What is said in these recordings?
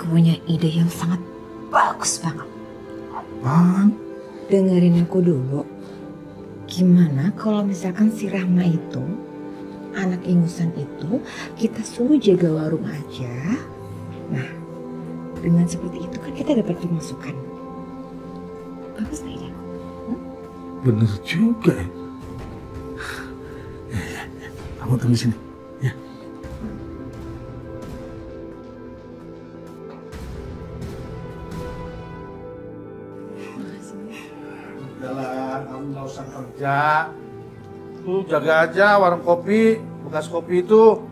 punya ide yang sangat bagus banget. Apaan? Dengerin aku dulu. Gimana kalau misalkan si Rahma itu, anak ingusan itu, kita suruh jaga warung aja. Nah, dengan seperti itu kan kita dapat pemasukan. Bagus gak ide? Bener juga ya. Kamu tunggu sini. Ya. Udahlah, kamu nggak usah kerja. Tuh jaga aja warung kopi, bekas kopi itu.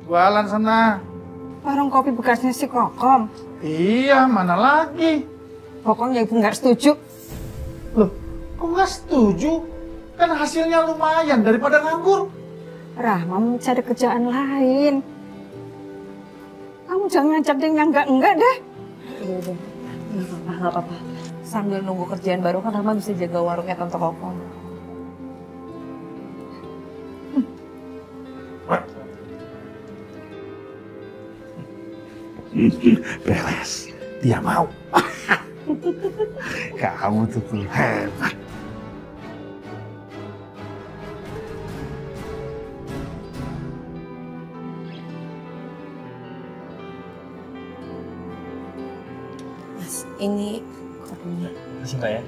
Jualan sana. Warung kopi bekasnya si Kokom. Iya, mana lagi? Pokoknya ibu nggak setuju. Loh, kok nggak setuju? Kan hasilnya lumayan daripada nganggur. Rahma mau cari kerjaan lain. Kamu jangan ngajak dia yang enggak deh. Udah. Nggak apa-apa. Sambil nunggu kerjaan baru kan Rahma bisa jaga warungnya Tante Kokom. Beres, dia mau. Kamu tuh hebat. Mas, ini kopinya. Masih Mbak ya?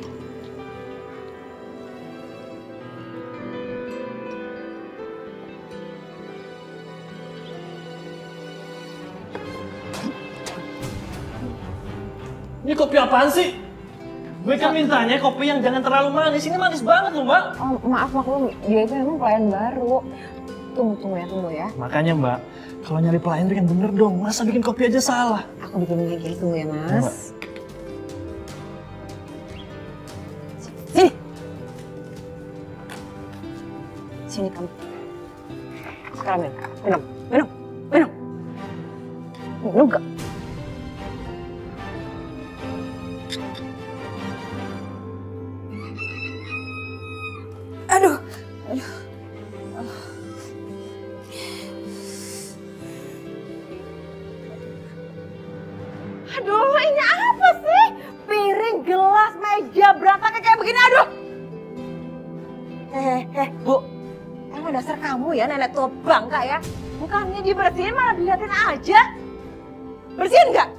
Ini kopi apaan sih? Gue kan mintanya kopi yang jangan terlalu manis. Ini manis banget loh, Mbak. Oh, maaf maklum, dia itu memang pelayan baru. Tunggu ya. Makanya, Mbak, kalau nyari pelayan itu yang bener dong. Masa bikin kopi aja salah? Aku bikin lagi, tunggu ya, Mas. Sini. Sini kamu. Sekarang minum. Minum gak? Aduh. Aduh, ini apa sih? Piring, gelas, meja, berantakan kayak begini, aduh. Bu. Emang dasar kamu ya, nenek tua bangka ya? Bukannya dibersihin malah diliatin aja. Bersihin nggak?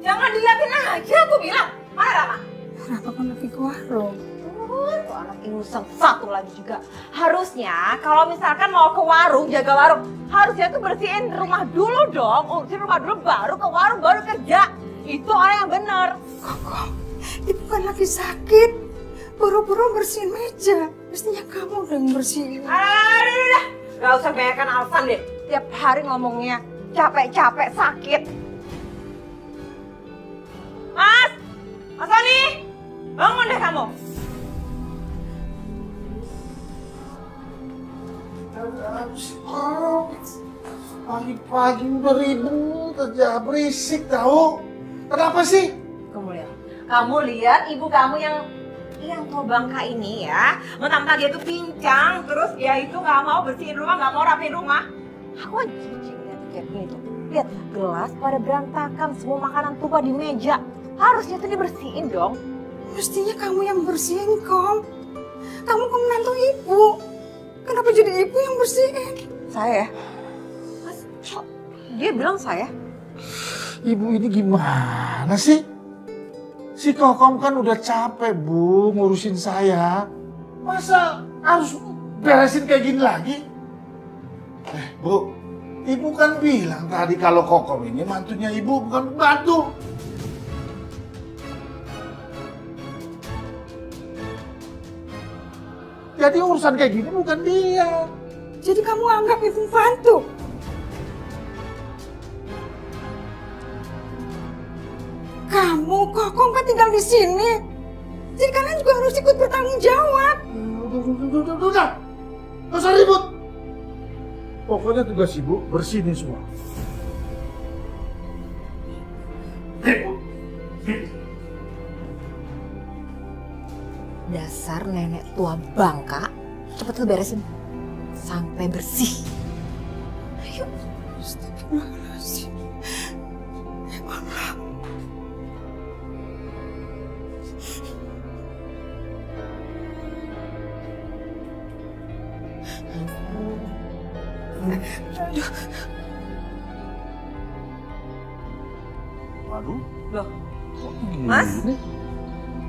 Jangan diliatin aja, aku bilang. Mana Rama? Kenapa kan lagi ke warung? Tuh anak ingusan satu lagi juga. Harusnya kalau misalkan mau ke warung, jaga warung, harusnya tuh bersihin rumah dulu dong. Urusin rumah dulu, baru ke warung, baru kerja. Itu orang yang bener. Kokom, ibu kan lagi sakit. Buru-buru bersihin meja. Mestinya kamu udah yang bersihin. Udah. Gak usah banyakkan alasan deh. Tiap hari ngomongnya capek-capek, sakit. Mas Soni, bangun deh kamu. Pagi-pagi udah ribut aja, berisik tahu. Kenapa sih? Kamu lihat ibu kamu yang tua bangka ini ya. Mentang-mentang dia tuh pincang, terus dia itu nggak mau bersihin rumah, nggak mau rapiin rumah. Aku aja jijik lihat kayak gini tuh. Lihat gelas pada berantakan, semua makanan tumpah di meja. Harusnya tuh dibersihin dong. Mestinya kamu yang bersihin, Kom. Kamu kan menantu ibu. Kenapa jadi ibu yang bersihin? Saya? Mas, dia bilang saya? Ibu ini gimana sih? Si Kokom kan udah capek, Bu, ngurusin saya. Masa harus beresin kayak gini lagi? Bu, Ibu kan bilang tadi kalau Kokom ini mantunya Ibu, bukan pembantu. Jadi urusan kayak gini bukan dia. Jadi kamu anggap ibu bantu? Kamu, Kokom kan tinggal di sini. Jadi kalian juga harus ikut bertanggung jawab. Udah. Nggak usah ribut. Pokoknya tugas Ibu bersihin semua. Dasar nenek tua bangka, cepet lu beresin sampai bersih. Astagfirullahaladzim. Ya Allah. Aduh. Waduh. Loh, Kok begini? Mas?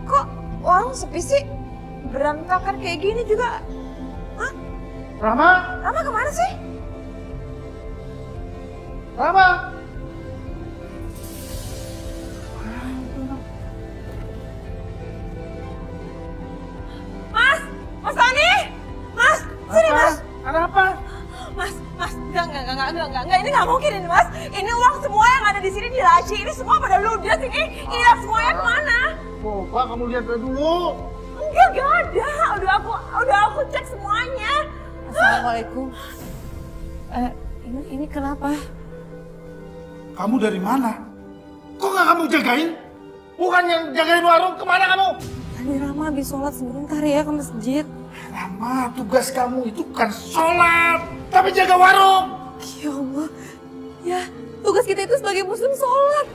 Kok orang sepi sih? Berantakan kayak gini juga. Hah? Rama! Rama kemana sih? Rama! Mas! Mas Tani! Mas! Sini Apa? Mas! Ada apa? Mas, enggak, ini nggak mungkin ini Mas. Ini uang semua yang ada di sini di laci, ini semua pada ludes ini. Hilang semuanya kemana? Coba kamu lihat dulu. Enggak ada. Udah aku cek semuanya. Assalamualaikum. Ini kenapa? Kamu dari mana? Kok nggak kamu jagain? Bukan yang jagain warung, kemana kamu? Tadi Rama habis sholat sebentar ya ke masjid. Rama, tugas kamu itu bukan sholat, tapi jaga warung. Ya Allah. Ya, tugas kita itu sebagai muslim sholat.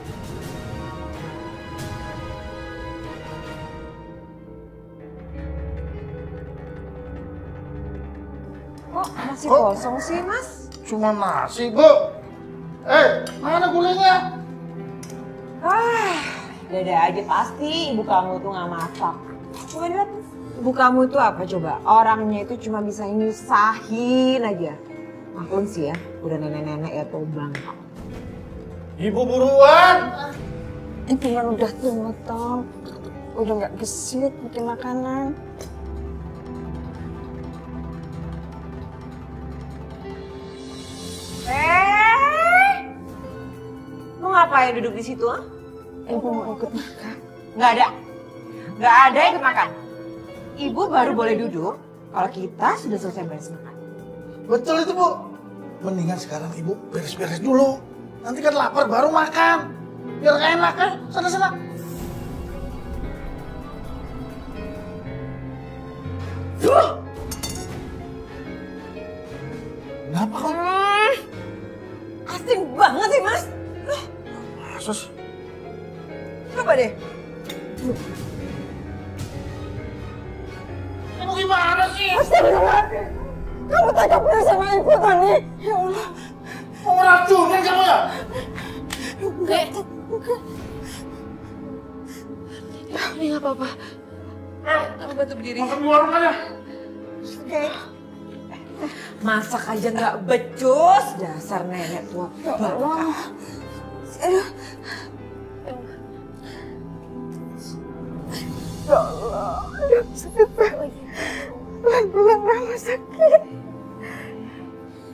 Kok masih kosong sih Mas? Cuma nasi, Bu. Mana gulingnya? Dada aja pasti ibu kamu tuh nggak masak. Coba lihat, ibu kamu itu apa coba? Orangnya itu cuma bisa nyusahin aja. Maklum sih ya, udah nenek-nenek ya Tobang. Ibu buruan. Ibu kan udah tua, Tom. Udah nggak gesit bikin makanan. Lu ngapain duduk di situ? Ah? Ibu mau ikut makan. Nggak ada yang ikut makan. Ibu baru boleh duduk kalau kita sudah selesai beres makan. Betul itu, Bu. Mendingan sekarang Ibu beres-beres dulu. Nanti kan lapar baru makan. Biar enak kan? Sana-sana. Kenapa kok? Asing banget sih Mas. Masa sih? Coba deh. Kamu gimana sih? Astagfirullahaladzim. Kamu tega bener sama ibu tadi. Ya Allah. Mau ngeracunin kamu ya? Enggak. Ini nggak apa-apa. Aku bantu berdiri. Makan di warung aja. Oke. Masak aja nggak becus, dasar nenek tua bangka. Aduh. Ya Allah. Aduh, sakit banget. Pelan-pelan Rama sakit.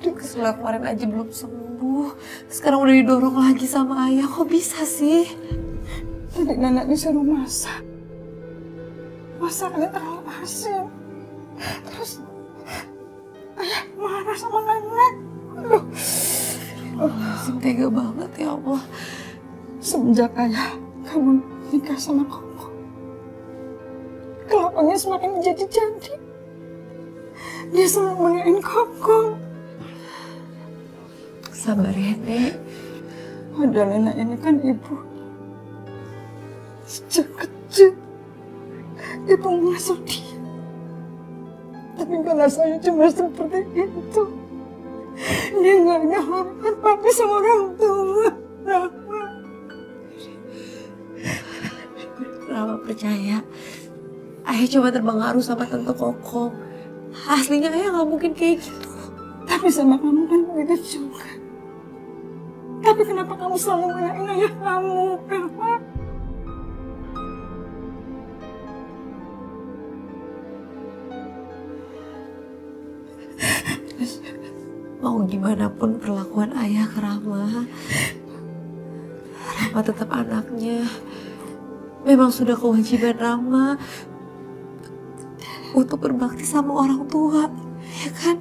Aduh, setelah kemarin aja belum sembuh. Sekarang udah didorong lagi sama ayah. Kok bisa sih? Tadi nenek disuruh masak. Masaknya terlalu asin. Terus ayah marah sama nenek. Aduh. Tega banget ya Allah. Semenjak ayah kamu nikah sama Koko, kelakuannya semakin menjadi-jadi. Dia selalu belain Koko. Sabar ya, Nek. Udah nenek ini kan ibu. Sejak kecil, ibu mengasuh dia. Tapi balasannya cuma seperti itu. Dia gak ada harapan papi sama orang tua. Rama percaya, ayah cuma terpengaruh sama Tante Koko. Aslinya ayah gak mungkin kayak gitu. Tapi sama kamu kan begitu juga. Tapi kenapa kamu selalu ngelain ayah kamu, Rama? Mau gimana pun perlakuan ayah ke Rama, Rama tetap anaknya. Memang sudah kewajiban Rama untuk berbakti sama orang tua, ya kan?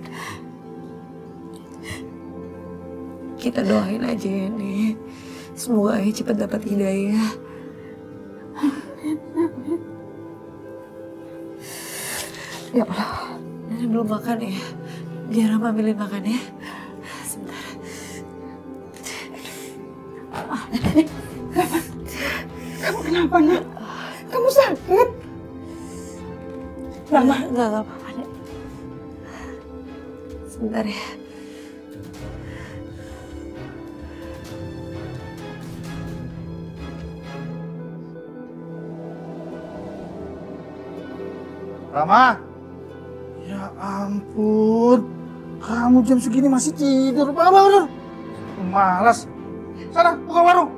Kita doain aja ya, Nek. Semoga ayah cepat dapat hidayah. Ya Allah, Nenek belum makan ya? Biar Rama ambilin makan ya. Sebentar. Kamu kenapa, Nak? Kamu sakit? Rama. Enggak apa-apa, Dek. Sebentar ya. Rama. Ya ampun. Kamu jam segini masih tidur. Bangun. Malas. Sana, buka warung.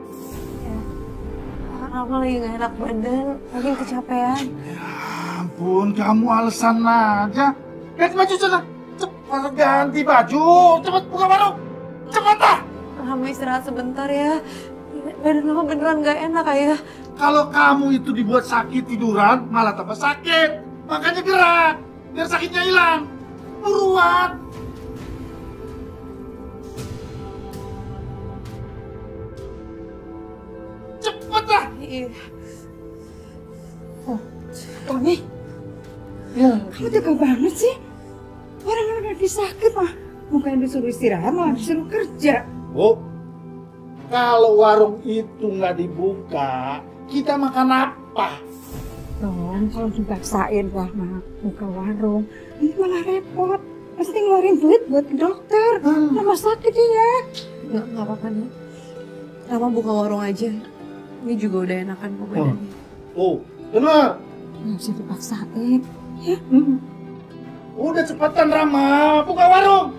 Rama lagi gak enak badan, mungkin kecapean. Ya ampun, kamu alasan aja. Ganti baju sana. Cepat ganti baju. Cepat buka warung. Cepat lah. Rama istirahat sebentar ya. Badan Rama beneran gak enak, Ayah. Kalau kamu itu dibuat sakit tiduran, malah tambah sakit. Makanya gerak, biar sakitnya hilang. Buruan. Cepet lah. Iya. Tony, Ya. kamu tega banget sih. Orang lagi sakit mah. Bukan disuruh istirahat, malah disuruh kerja. Bu, kalau warung itu nggak dibuka, kita makan apa? Tom, kalau dipaksain Rahma buka warung, ini malah repot. Pasti ngeluarin duit buat ke dokter. Tambah sakit ya. Nggak apa-apa nih. Rama buka warung aja. Ini juga udah enakan kok badannya. Oh, benar. Nggak bisa dipaksain. Ya. Udah cepetan Rama, buka warung.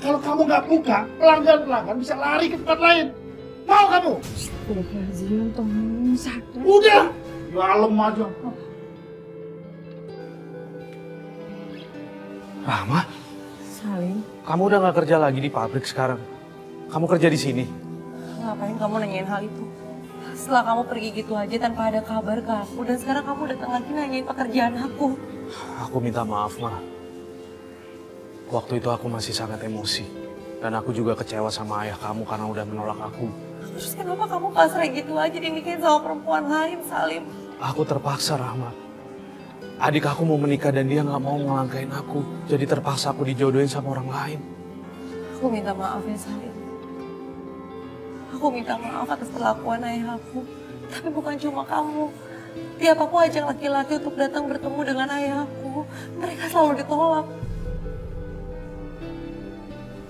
Kalau kamu nggak buka, pelanggan bisa lari ke tempat lain. Mau kamu? Udah kelazian, Tom. Sadar. Udah. Galem aja. Rahma, Salim, kamu udah gak kerja lagi di pabrik sekarang. Kamu kerja di sini. ngapain kamu nanyain hal itu? Setelah kamu pergi gitu aja tanpa ada kabar ke aku, dan sekarang kamu datang lagi nanyain pekerjaan aku. Aku minta maaf, Ma. Waktu itu aku masih sangat emosi. Dan aku juga kecewa sama ayah kamu karena udah menolak aku. Terus kenapa kamu pasrah gitu aja dinikahin sama perempuan lain, Salim? Aku terpaksa, Rahma. Adik aku mau menikah dan dia gak mau ngelangkain aku. Jadi terpaksa aku dijodohin sama orang lain. Aku minta maaf ya, Salim. Aku minta maaf atas perlakuan ayah aku. Tapi bukan cuma kamu. Tiap aku ajak laki-laki untuk datang bertemu dengan ayah aku, mereka selalu ditolak.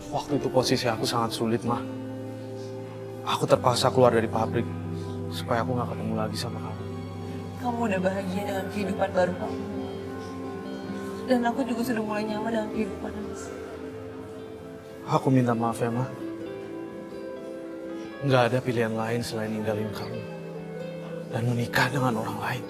Waktu itu posisi aku sangat sulit, Ma. Aku terpaksa keluar dari pabrik supaya aku gak ketemu lagi sama kamu. Kamu udah bahagia dengan kehidupan baru kamu. Dan aku juga sudah mulai nyaman dengan kehidupan aku. Aku minta maaf ya, Ma. Nggak ada pilihan lain selain ninggalin kamu. Dan menikah dengan orang lain.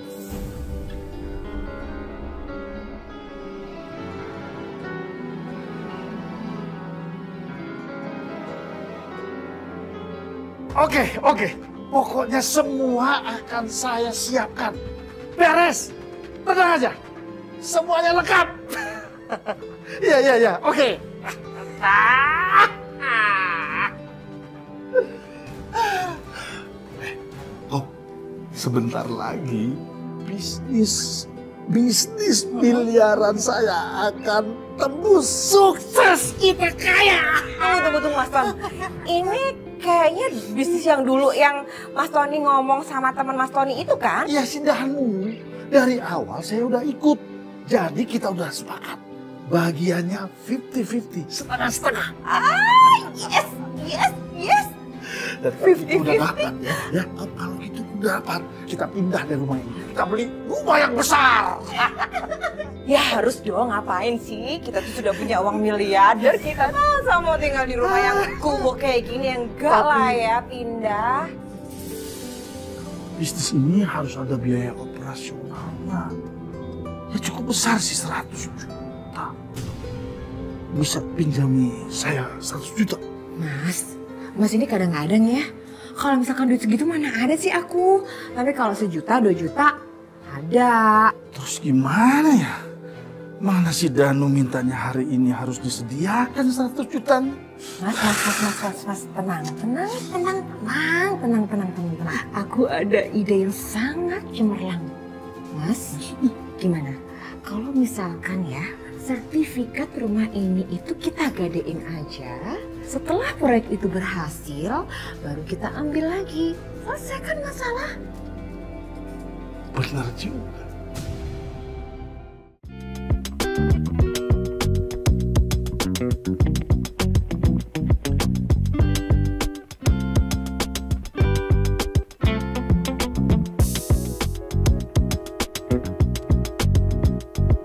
Oke. Pokoknya semua akan saya siapkan. Beres. Tenang aja. Semuanya lengkap. Iya. Oke. Sebentar lagi bisnis miliaran saya akan tembus. Sukses, kita kaya. Tunggu Mas Ton. Ini kayaknya bisnis yang dulu yang Mas Tony ngomong sama teman Mas Tony itu kan? Iya si Danu, dari awal saya udah ikut. Jadi kita udah sepakat. Bagiannya 50-50, setengah-setengah. Yes. Dan kalau kita udah dapat ya, kalau gitu udah dapat, kita pindah dari rumah ini. Kita beli rumah yang besar. Ya harus dong, ngapain sih? Kita tuh sudah punya uang miliarder, kita masa mau tinggal di rumah yang kumuh kayak gini, yang enggak lah ya, pindah. Bisnis ini harus ada biaya operasionalnya. Ya cukup besar sih, 100 juta. Bisa pinjami saya 100 juta. Mas ini kadang-kadang ya. Kalau misalkan duit segitu mana ada sih aku. Tapi kalau 1 juta, 2 juta ada. Terus gimana ya? Mana si Danu mintanya hari ini harus disediakan 100 juta. Mas, tenang. Aku ada ide yang sangat cemerlang. Mas, gimana? Kalau misalkan ya, sertifikat rumah ini itu kita gadein aja. Setelah proyek itu berhasil, baru kita ambil lagi. Selesaikan masalah. Benar juga.